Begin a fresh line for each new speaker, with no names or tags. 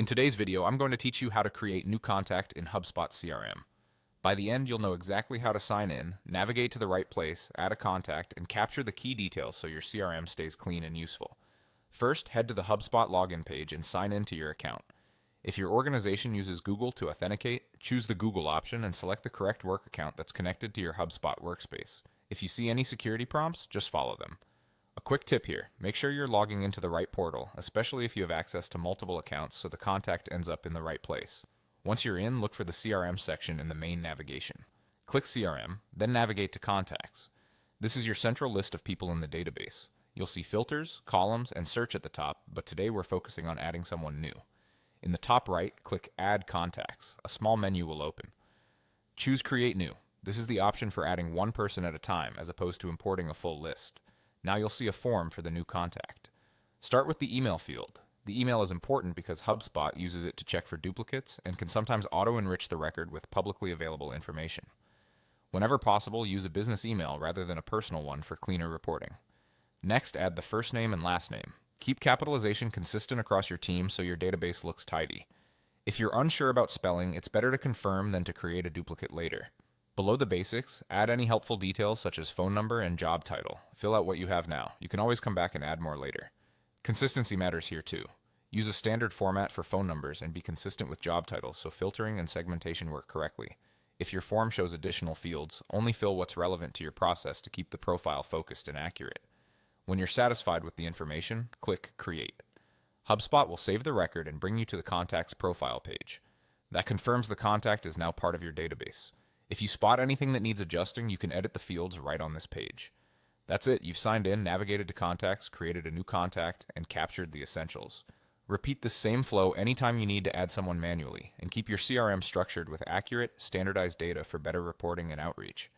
In today's video, I'm going to teach you how to create new contact in HubSpot CRM. By the end, you'll know exactly how to sign in, navigate to the right place, add a contact, and capture the key details so your CRM stays clean and useful. First, head to the HubSpot login page and sign in to your account. If your organization uses Google to authenticate, choose the Google option and select the correct work account that's connected to your HubSpot workspace. If you see any security prompts, just follow them. A quick tip here, make sure you're logging into the right portal, especially if you have access to multiple accounts so the contact ends up in the right place. Once you're in, look for the CRM section in the main navigation. Click CRM, then navigate to Contacts. This is your central list of people in the database. You'll see filters, columns, and search at the top, but today we're focusing on adding someone new. In the top right, click Add Contacts. A small menu will open. Choose Create New. This is the option for adding one person at a time as opposed to importing a full list. Now you'll see a form for the new contact. Start with the email field. The email is important because HubSpot uses it to check for duplicates and can sometimes auto-enrich the record with publicly available information. Whenever possible, use a business email rather than a personal one for cleaner reporting. Next, add the first name and last name. Keep capitalization consistent across your team so your database looks tidy. If you're unsure about spelling, it's better to confirm than to create a duplicate later. Below the basics, add any helpful details such as phone number and job title. Fill out what you have now. You can always come back and add more later. Consistency matters here too. Use a standard format for phone numbers and be consistent with job titles so filtering and segmentation work correctly. If your form shows additional fields, only fill what's relevant to your process to keep the profile focused and accurate. When you're satisfied with the information, click Create. HubSpot will save the record and bring you to the contact's profile page. That confirms the contact is now part of your database. If you spot anything that needs adjusting, you can edit the fields right on this page. That's it, you've signed in, navigated to contacts, created a new contact, and captured the essentials. Repeat this same flow anytime you need to add someone manually, and keep your CRM structured with accurate, standardized data for better reporting and outreach.